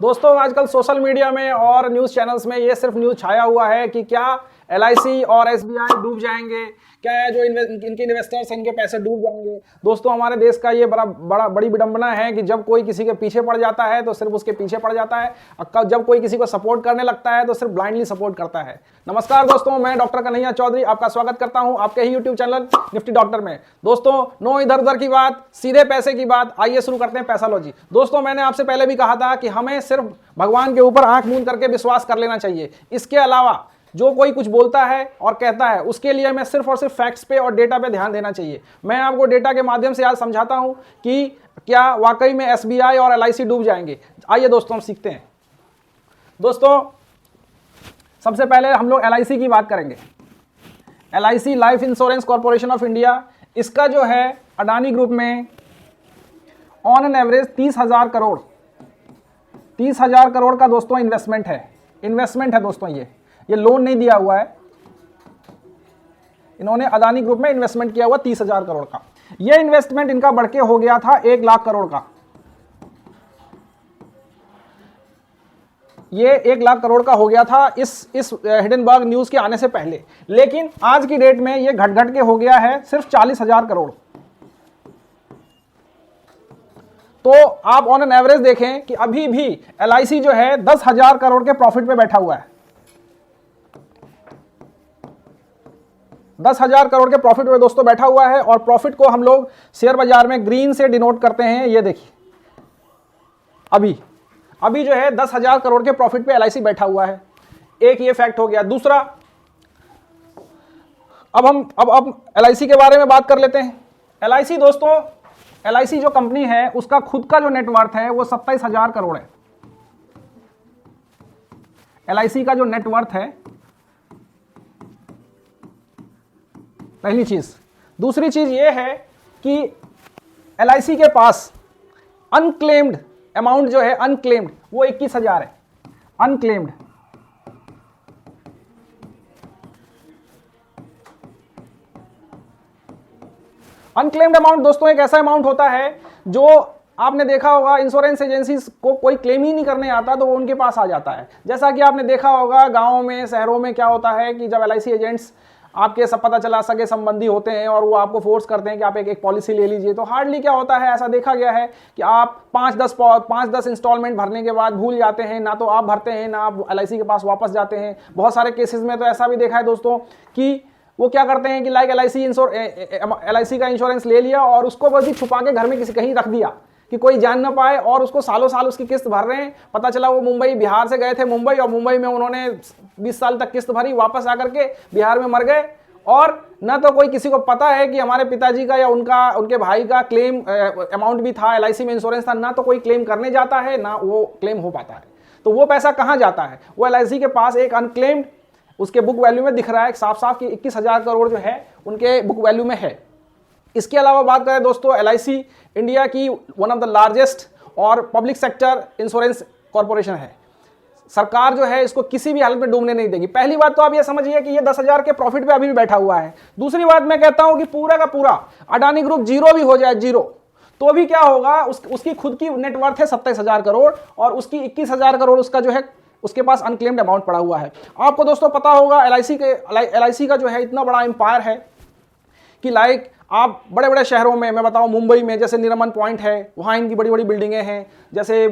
दोस्तों आजकल social media में और न्यूज़ चैनल्स में ये सिर्फ न्यूज़ छाया हुआ है कि क्या एलआईसी और एसबीआई डूब जाएंगे, क्या जो इनके इन्वेस्टर्स हैं इनके पैसे डूब जाएंगे। दोस्तों हमारे देश का ये बड़ी विडंबना है कि जब कोई किसी के पीछे पड़ जाता है तो सिर्फ उसके पीछे पड़ जाता है, और जब कोई किसी को सपोर्ट करने लगता है तो सिर्फ ब्लाइंडली सपोर्ट करता है। नमस्कार दोस्तों, मैं डॉक्टर कन्हैया चौधरी आपका स्वागत करता हूं आपके ही यूट्यूब चैनल निफ्टी डॉक्टर में। दोस्तों नो इधर उधर की बात, सीधे पैसे की बात। आइए शुरू करते हैं पैसालॉजी। दोस्तों मैंने आपसे पहले भी कहा था कि हमें सिर्फ भगवान के ऊपर आंख मूंद करके विश्वास कर लेना चाहिए। इसके अलावा जो कोई कुछ बोलता है और कहता है उसके लिए हमें सिर्फ और सिर्फ फैक्ट्स पे और डेटा पे ध्यान देना चाहिए। मैं आपको डेटा के माध्यम से आज समझाता हूं कि क्या वाकई में एसबीआई और एलआईसी डूब जाएंगे। आइए दोस्तों हम सीखते हैं। दोस्तों सबसे पहले हम लोग एलआईसी की बात करेंगे। LIC life insurance corporation of India, इसका जो है अडानी ग्रुप में ऑन एन एवरेज 30,000 करोड़ का दोस्तों इन्वेस्टमेंट है दोस्तों। ये लोन नहीं दिया हुआ है, इन्होंने अदानी ग्रुप में इन्वेस्टमेंट किया हुआ 30,000 करोड़ का। ये इन्वेस्टमेंट इनका बढ़ के हो गया था 1 लाख करोड़ का। ये 1 लाख करोड़ का हो गया था इस हिडनबर्ग न्यूज के आने से पहले, लेकिन आज की डेट में ये घट के हो गया है सिर्फ 40,000 करोड़। तो आप ऑन एन एवरेज देखें कि अभी भी एलआईसी जो है 10,000 करोड़ के प्रॉफिट पे बैठा हुआ है। 10,000 करोड़ के प्रॉफिट में दोस्तों बैठा हुआ है, और प्रॉफिट को हम लोग शेयर बाजार में ग्रीन से डिनोट करते हैं। ये देखिए अभी जो है 10,000 करोड़ के प्रॉफिट पे एलआईसी बैठा हुआ है। एक ये फैक्ट हो गया। दूसरा, अब एलआईसी के बारे में बात कर लेते हैं। एलआईसी दोस्तों, एलआईसी जो कंपनी है उसका खुद का जो नेटवर्थ है वो 27,000 करोड़ है। एलआईसी का जो नेटवर्थ है, पहली चीज। दूसरी चीज ये है कि एलआईसी के पास अनक्लेम्ड अमाउंट जो है, अनक्लेम्ड, वो 21,000 है। अनक्लेम्ड अमाउंट दोस्तों एक ऐसा अमाउंट होता है जो आपने देखा होगा इंश्योरेंस एजेंसीज को कोई क्लेम ही नहीं करने आता तो वो उनके पास आ जाता है। जैसा कि आपने देखा होगा गांवों में, शहरों में क्या होता है कि जब एलआईसी एजेंट्स आपके सब पता चला सगे संबंधी होते हैं और वो आपको फोर्स करते हैं कि आप एक पॉलिसी ले लीजिए, तो हार्डली क्या होता है, ऐसा देखा गया है कि आप 5-10 इंस्टॉलमेंट भरने के बाद भूल जाते हैं, ना तो आप भरते हैं ना आप एलआईसी के पास वापस जाते हैं। बहुत सारे केसेस में तो ऐसा भी देखा है दोस्तों कि वो क्या करते हैं कि लाइक एलआईसी का इंश्योरेंस ले लिया और उसको बस ही छुपा के घर में किसी कहीं रख दिया कि कोई जान ना पाए, और उसको सालों साल उसकी किस्त भर रहे हैं। पता चला वो बिहार से गए थे मुंबई, और मुंबई में उन्होंने 20 साल तक किस्त भरी, वापस आकर के बिहार में मर गए। और ना तो कोई किसी को पता है कि हमारे पिताजी का या उनके भाई का क्लेम अमाउंट भी था, एलआईसी में इंश्योरेंस था, ना तो कोई क्लेम करने जाता है ना वो क्लेम हो पाता है। तो वो पैसा कहाँ जाता है? वो एलआईसी के पास एक अनक्लेम्ड, उसके बुक वैल्यू में दिख रहा है साफ साफ कि 21,000 करोड़ जो है उनके बुक वैल्यू में है। इसके अलावा बात करें दोस्तों, एलआईसी इंडिया की वन ऑफ द लार्जेस्ट और पब्लिक सेक्टर इंश्योरेंस कॉर्पोरेशन है। सरकार जो है इसको किसी भी हालत में डूबने नहीं देगी। पहली बात तो आप ये समझिए कि ये 10,000 के प्रॉफिट पे अभी भी बैठा हुआ है। दूसरी बात मैं कहता हूं कि पूरा का पूरा अडानी ग्रुप जीरो भी हो जाए, जीरो, तो भी क्या होगा, उसकी खुद की नेटवर्थ है 27,000 करोड़, और उसकी 21,000 करोड़ उसका जो है उसके पास अनक्लेम्ड अमाउंट पड़ा हुआ है। आपको दोस्तों पता होगा एलआईसी का जो है इतना बड़ा एम्पायर है कि लाइक आप बड़े बड़े शहरों में, मैं बताऊं मुंबई में जैसे निरमन पॉइंट है, वहाँ इनकी बड़ी बड़ी बिल्डिंगें हैं। जैसे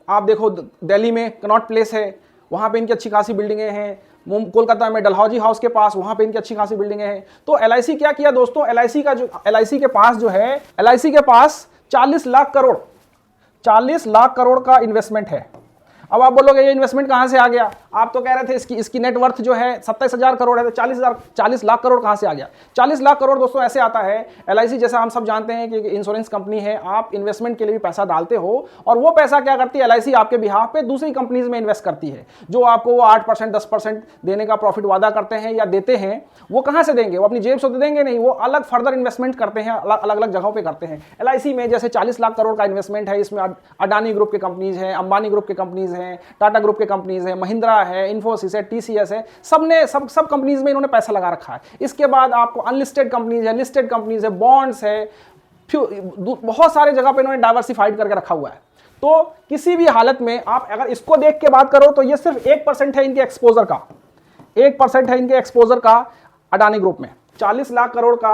आप देखो दिल्ली में कनॉट प्लेस है, वहाँ पे इनकी अच्छी खासी बिल्डिंगें हैं। कोलकाता में डलहौजी हाउस के पास, वहाँ पे इनकी अच्छी खासी बिल्डिंगें हैं। तो एलआईसी क्या किया दोस्तों, एलआईसी के पास 40 लाख करोड़ का इन्वेस्टमेंट है। अब आप बोलोगे ये इन्वेस्टमेंट कहाँ से आ गया? आप तो कह रहे थे इसकी नेटवर्थ जो है 27,000 करोड़ है, तो 40 लाख करोड़ कहाँ से आ गया? 40 लाख करोड़ दोस्तों ऐसे आता है, एलआईसी जैसा हम सब जानते हैं कि इंश्योरेंस कंपनी है, आप इन्वेस्टमेंट के लिए भी पैसा डालते हो, और वो पैसा क्या करती है एलआईसी आपके बिहाफ पे दूसरी कंपनीज में इन्वेस्ट करती है, जो आपको वो 8% 10% देने का प्रॉफिट वादा करते हैं या देते हैं। वो कहाँ से देंगे? वो अपनी जेब से तो देंगे नहीं, वो अलग फर्दर इन्वेस्टमेंट करते हैं, अलग अलग जगहों पर करते हैं। एलआईसी में जैसे 40 लाख करोड़ का इन्वेस्टमेंट है, इसमें अडानी ग्रुप के कंपनीज हैं, अंबानी ग्रुप के कंपनीज हैं, टाटा ग्रुप के कंपनीज है, महिंद्रा है, इन्फोसिस है, टीसीएस है, सब कंपनीज में इन्होंने पैसा लगा रखा है। इसके बाद आपको अनलिस्टेड कंपनीज है, लिस्टेड कंपनीज है, बॉन्ड्स है, बहुत सारे जगह पे इन्होंने डाइवर्सिफाइड करके रखा हुआ है। तो किसी भी हालत में आप अगर इसको देख के बात करो तो ये सिर्फ 1% है इनके एक्सपोजर का, 1% है इनके एक्सपोजर का अडानी ग्रुप में। 40 लाख करोड़ का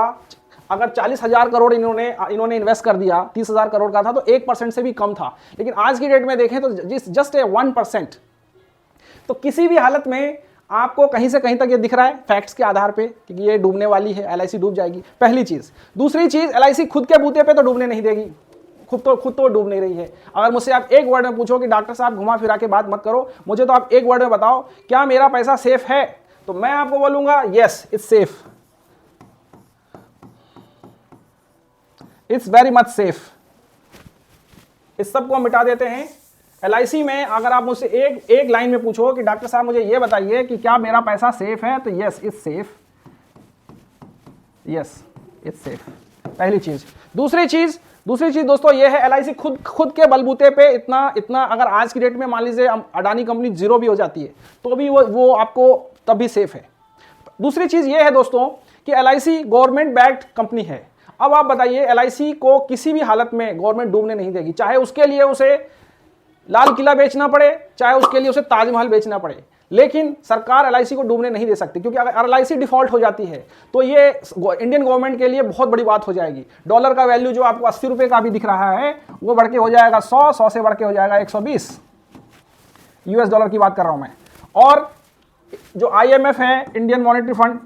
अगर 40,000 करोड़ इन्होंने इन्वेस्ट कर दिया, 30,000 करोड़ का था तो 1% से भी कम था। लेकिन आज की डेट में देखें तो जस्ट 1%। तो किसी भी हालत में आपको कहीं से कहीं तक ये दिख रहा है फैक्ट्स के आधार पे कि ये डूबने वाली है, एलआईसी डूब जाएगी, पहली चीज। दूसरी चीज, एलआईसी खुद के बूते पे तो डूबने नहीं देगी, खुद तो डूब नहीं रही है। अगर मुझसे आप एक वर्ड में पूछो कि डॉक्टर साहब घुमा फिरा के बात मत करो, मुझे तो आप एक वर्ड में बताओ क्या मेरा पैसा सेफ है, तो मैं आपको बोलूंगा yes it's safe, it's very much safe. इस सब को हम मिटा देते हैं। एलआईसी में अगर आप मुझसे एक लाइन में पूछो कि डॉक्टर साहब मुझे ये बताइए कि क्या मेरा पैसा सेफ है, तो yes it's safe, yes it's safe, पहली चीज। दूसरी चीज दोस्तों ये है, एलआईसी खुद के बलबूते पे इतना अगर आज की डेट में मान लीजिए अडानी कंपनी जीरो भी हो जाती है तो भी वो आपको तब भी सेफ है। दूसरी चीज ये है दोस्तों कि एलआईसी गवर्नमेंट बैक्ड कंपनी है। अब आप बताइए एलआईसी को किसी भी हालत में गवर्नमेंट डूबने नहीं देगी, चाहे उसके लिए उसे लाल किला बेचना पड़े, चाहे उसके लिए उसे ताजमहल बेचना पड़े, लेकिन सरकार एलआईसी को डूबने नहीं दे सकती। क्योंकि अगर एलआईसी डिफॉल्ट हो जाती है तो ये इंडियन गवर्नमेंट के लिए बहुत बड़ी बात हो जाएगी। डॉलर का वैल्यू जो आपको 80 रुपए का भी दिख रहा है वो बढ़ के हो जाएगा 100 से बढ़ के हो जाएगा 120 यूएस डॉलर की बात कर रहा हूं मैं। और जो आईएमएफ है, इंडियन मॉनेटरी फंड,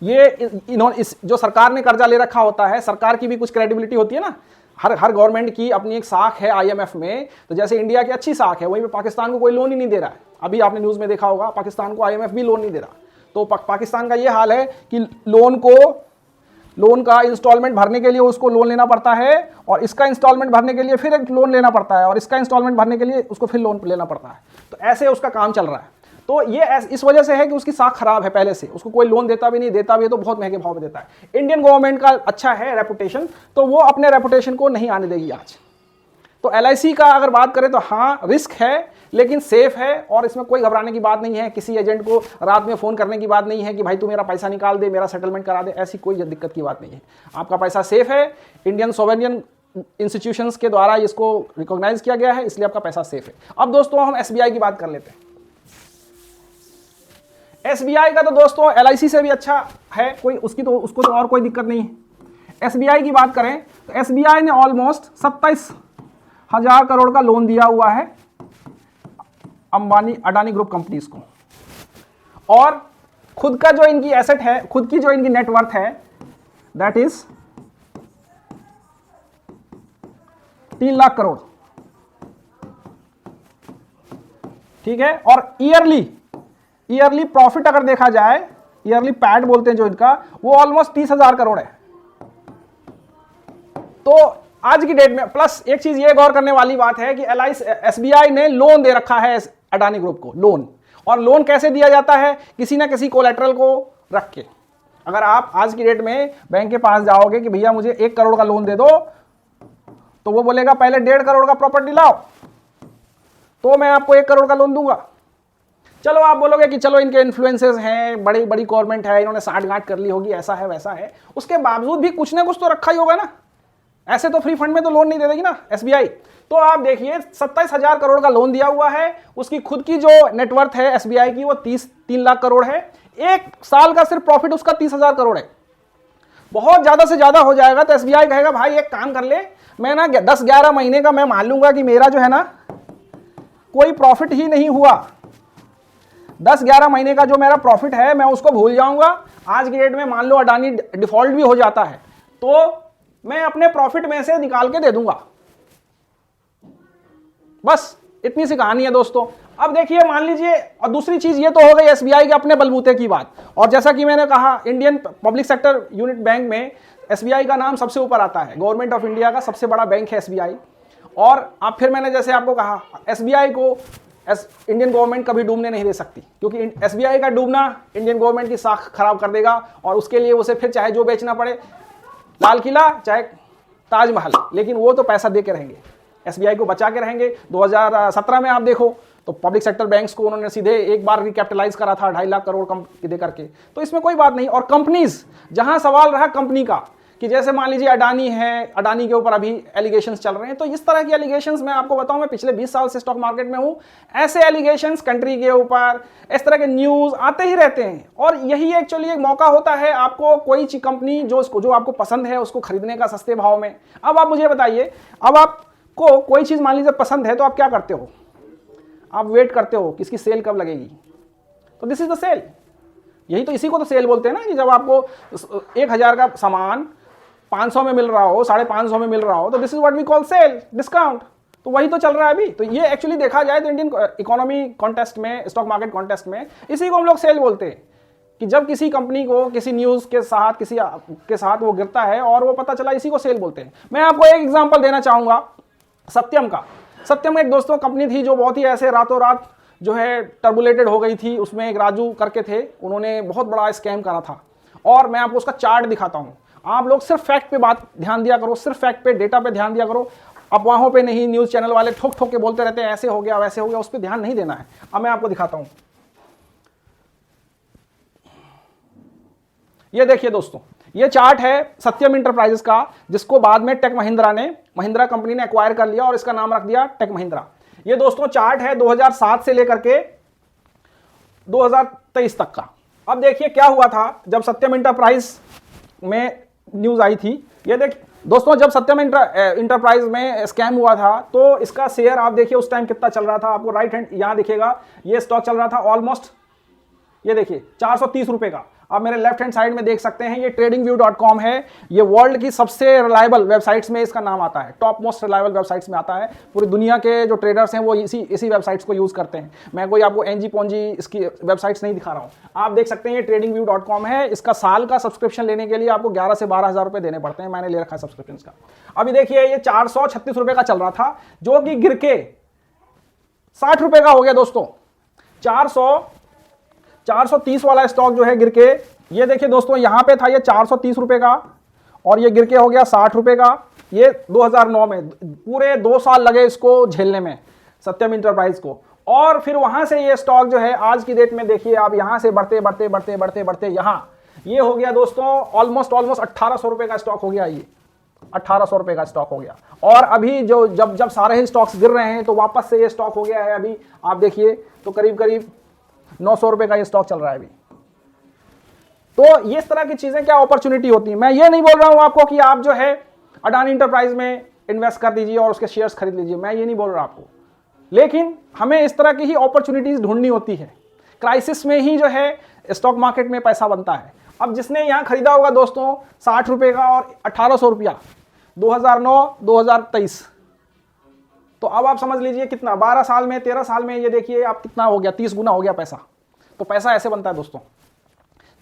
ये इन्होंने जो सरकार ने कर्जा ले रखा होता है, सरकार की भी कुछ क्रेडिबिलिटी होती है ना, हर गवर्नमेंट की अपनी एक साख है आईएमएफ में। तो जैसे इंडिया की अच्छी साख है, वहीं पे पाकिस्तान को कोई लोन ही नहीं दे रहा है। अभी आपने न्यूज़ में देखा होगा पाकिस्तान को आईएमएफ भी लोन नहीं दे रहा। तो पाकिस्तान का ये हाल है कि लोन का इंस्टॉलमेंट भरने के लिए उसको लोन लेना पड़ता है, और इसका इंस्टॉलमेंट भरने के लिए फिर एक लोन लेना पड़ता है, और इसका इंस्टॉलमेंट भरने के लिए उसको फिर लोन लेना पड़ता है। तो ऐसे उसका काम चल रहा है। तो ये इस वजह से है कि उसकी साख खराब है पहले से, उसको कोई लोन देता भी नहीं, देता भी है तो बहुत महंगे भाव में देता है। इंडियन गवर्नमेंट का अच्छा है रेपुटेशन, तो वो अपने रेपुटेशन को नहीं आने देगी आज। तो एलआईसी का अगर बात करें तो हाँ रिस्क है, लेकिन सेफ है, और इसमें कोई घबराने की बात नहीं है। किसी एजेंट को रात में फोन करने की बात नहीं है कि भाई तू मेरा पैसा निकाल दे, मेरा सेटलमेंट करा दे, ऐसी कोई दिक्कत की बात नहीं है। आपका पैसा सेफ है, इंडियन सोवरेनियन इंस्टीट्यूशंस के द्वारा इसको रिकॉग्नाइज किया गया है, इसलिए आपका पैसा सेफ है। अब दोस्तों हम एसबीआई की बात कर लेते हैं। एसबीआई का तो दोस्तों एलआईसी से भी अच्छा है, उसको तो और कोई दिक्कत नहीं है। एसबीआई की बात करें तो एसबीआई ने ऑलमोस्ट 27,000 करोड़ का लोन दिया हुआ है अंबानी अडानी ग्रुप कंपनीज को, और खुद का जो इनकी एसेट है, खुद की जो इनकी नेटवर्थ है, दैट इज 3 लाख करोड़, ठीक है। और ईयरली प्रॉफिट अगर देखा जाए, ईयरली पैट बोलते हैं जो इनका, वो ऑलमोस्ट 30,000 करोड़ है। तो आज की डेट में प्लस एक चीज ये गौर करने वाली बात है कि एसबीआई ने लोन दे रखा है अडानी ग्रुप को, लोन। और लोन कैसे दिया जाता है? किसी ना किसी कोलेटरल को रख के। अगर आप आज की डेट में बैंक के पास जाओगे कि भैया मुझे 1 करोड़ का लोन दे दो, तो वो बोलेगा पहले 1.5 करोड़ का प्रॉपर्टी लाओ तो मैं आपको 1 करोड़ का लोन दूंगा। चलो आप बोलोगे कि चलो इनके इन्फ्लुएंसेस हैं, बड़ी बड़ी गवर्नमेंट है, इन्होंने साठ-गांठ कर ली होगी, ऐसा है वैसा है, उसके बावजूद भी कुछ ना कुछ तो रखा ही होगा ना। ऐसे तो फ्री फंड में तो लोन नहीं दे देगी ना एसबीआई। तो आप देखिए 27,000 करोड़ का लोन दिया हुआ है, उसकी खुद की जो नेटवर्थ है एसबीआई की वो 3 लाख करोड़ है। 1 साल का सिर्फ प्रॉफिट उसका 30,000 करोड़ है। बहुत ज्यादा से ज्यादा हो जाएगा तो एसबीआई कहेगा भाई एक काम कर ले, मैं ना 10-11 महीने का मैं मान लूंगा कि मेरा जो है ना कोई प्रॉफिट ही नहीं हुआ, 10-11 महीने का जो मेरा प्रॉफिट है मैं उसको भूल जाऊंगा। आज की डेट में मान लो अडानी डिफॉल्ट भी हो जाता है तो मैं अपने प्रॉफिट में से निकाल के दे दूंगा। बस इतनी सी कहानी है दोस्तों। अब देखिए मान लीजिए, और दूसरी चीज ये तो हो गई एसबीआई के अपने बलबूते की बात, और जैसा कि मैंने कहा Indian public sector unit bank में एसबीआई का नाम सबसे ऊपर आता है। गवर्नमेंट ऑफ इंडिया का सबसे बड़ा बैंक है एसबीआई। और अब फिर मैंने जैसे आपको कहा एसबीआई को इंडियन गवर्नमेंट कभी डूबने नहीं दे सकती, क्योंकि एसबीआई का डूबना इंडियन गवर्नमेंट की साख खराब कर देगा, और उसके लिए उसे फिर चाहे जो बेचना पड़े, लाल किला चाहे ताजमहल, लेकिन वो तो पैसा दे के रहेंगे, एसबीआई को बचा के रहेंगे। 2017 में आप देखो तो पब्लिक सेक्टर बैंक्स को उन्होंने सीधे एक बार रिकैपिटलाइज करा था 2.5 लाख करोड़ दे करके। तो इसमें कोई बात नहीं। और कंपनीज, जहां सवाल रहा कंपनी का कि जैसे मान लीजिए अडानी है, अडानी के ऊपर अभी एलिगेशंस चल रहे हैं, तो इस तरह की एलिगेशंस मैं आपको बताऊं, मैं पिछले 20 साल से स्टॉक मार्केट में हूं, ऐसे एलिगेशंस कंट्री के ऊपर इस तरह के न्यूज आते ही रहते हैं। और यही एक्चुअली एक मौका होता है आपको कोई कंपनी जो आपको पसंद है उसको खरीदने का सस्ते भाव में। अब आप मुझे बताइए, अब आपको कोई चीज मान लीजिए पसंद है तो आप क्या करते हो, आप वेट करते हो कि इसकी सेल कब लगेगी, तो दिस इज द सेल। यही तो, इसी को तो सेल बोलते हैं ना, कि जब आपको 1000 का सामान 500 में मिल रहा हो, 550 में मिल रहा हो, तो this is what we call sale, discount. तो वही तो चल रहा है अभी। तो ये एक्चुअली देखा जाए तो इंडियन इकोनॉमी कॉन्टेस्ट में, स्टॉक मार्केट कॉन्टेस्ट में, इसी को हम लोग सेल बोलते हैं कि जब किसी कंपनी को किसी न्यूज के साथ, किसी के साथ वो गिरता है और वो पता चला, इसी को सेल बोलते हैं। मैं आपको एक एग्जांपल देना चाहूंगा सत्यम का। सत्यम एक दोस्तों कंपनी थी जो बहुत ही ऐसे रातों रात जो है टर्बुलेटेड हो गई थी। उसमें एक राजू करके थे, उन्होंने बहुत बड़ा स्कैम करा था, और मैं आपको उसका चार्ट दिखाता हूं। आप लोग सिर्फ फैक्ट पे बात ध्यान दिया करो, सिर्फ फैक्ट पे, डेटा पे ध्यान दिया करो, अफवाहों पे नहीं। न्यूज चैनल वाले ठोक ठोक के बोलते रहते हैं ऐसे हो गया वैसे हो गया, उस पर ध्यान नहीं देना है। अब मैं आपको दिखाता हूं, ये देखिए दोस्तों, ये चार्ट है सत्यम इंटरप्राइजेस का, जिसको बाद में टेक महिंद्रा कंपनी ने एक्वायर कर लिया और इसका नाम रख दिया टेक महिंद्रा। ये दोस्तों चार्ट है 2007 से लेकर के 2023 तक का। अब देखिए क्या हुआ था जब सत्यम इंटरप्राइज में न्यूज आई थी। ये देखिए दोस्तों, जब सत्यम इंटरप्राइज में स्कैम हुआ था तो इसका शेयर आप देखिए उस टाइम कितना चल रहा था। आपको राइट हैंड यहां दिखेगा, ये स्टॉक चल रहा था ऑलमोस्ट, ये देखिए 430 रुपए का। आप मेरे लेफ्ट हैंड साइड में देख सकते हैं, ये tradingview.com है। ये वर्ल्ड की सबसे रिलायबल वेबसाइट्स में इसका नाम आता है, टॉप मोस्ट रिलायबल वेबसाइट्स में आता है। पूरी दुनिया के जो ट्रेडर्स हैं वो इसी वेबसाइट्स को यूज करते हैं। मैं कोई आपको एनजी पोंजी इसकी वेबसाइट्स नहीं दिखा रहा हूं। आप देख सकते हैं ये tradingview.com है। इसका साल का सब्सक्रिप्शन लेने के लिए आपको 11 से 12 हजार रुपए देने पड़ते हैं। मैंने ले रखा है सब्सक्रिप्शन का। अभी देखिए ये 436 रुपए का चल रहा था, जो कि गिर के 60 रुपए का हो गया दोस्तों। 430 वाला स्टॉक जो है गिर के, ये देखिए दोस्तों, यहां पे था ये 430 रुपए का और ये गिर के हो गया 60 रुपए का। ये 2009 में, पूरे 2 साल लगे इसको झेलने में सत्यम इंटरप्राइज को। और फिर वहां से ये स्टॉक जो है आज की डेट में देखिए आप, यहां से बढ़ते बढ़ते बढ़ते बढ़ते बढ़ते यहां ये हो गया दोस्तों ऑलमोस्ट 1800 रुपए का स्टॉक हो गया। ये 1800 रुपए का स्टॉक हो गया। और अभी जो जब सारे ही स्टॉक्स गिर रहे हैं तो वापस से ये स्टॉक हो गया है अभी आप देखिए तो करीब करीब 900 रुपए का ये स्टॉक चल रहा है अभी। तो ये इस तरह की चीजें क्या अपॉर्चुनिटी होती है। मैं ये नहीं बोल रहा हूं आपको कि आप जो है अडानी इंटरप्राइज में इन्वेस्ट कर दीजिए और उसके शेयर्स खरीद लीजिए, मैं ये नहीं बोल रहा आपको। लेकिन हमें इस तरह की ही अपॉर्चुनिटीज ढूंढनी होती है। क्राइसिस में ही जो है स्टॉक मार्केट में पैसा बनता है। अब जिसने यहां खरीदा होगा दोस्तों 60 रुपए का और 1800 रुपया 2009-2023, तो अब आप समझ लीजिए कितना 12 साल में 13 साल में ये देखिए आप कितना हो गया, 30 गुना हो गया पैसा। तो पैसा ऐसे बनता है दोस्तों।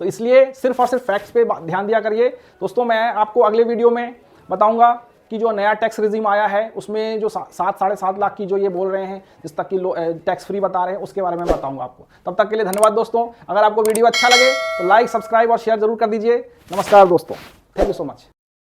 तो इसलिए सिर्फ और सिर्फ फैक्ट्स पे ध्यान दिया करिए दोस्तों। मैं आपको अगले वीडियो में बताऊंगा कि जो नया टैक्स रिजीम आया है उसमें जो 7-7.5 लाख की जो ये बोल रहे हैं जिस तक की टैक्स फ्री बता रहे हैं उसके बारे में बताऊंगा आपको। तब तक के लिए धन्यवाद दोस्तों। अगर आपको वीडियो अच्छा लगे तो लाइक, सब्सक्राइब और शेयर जरूर कर दीजिए। नमस्कार दोस्तों, थैंक यू सो मच।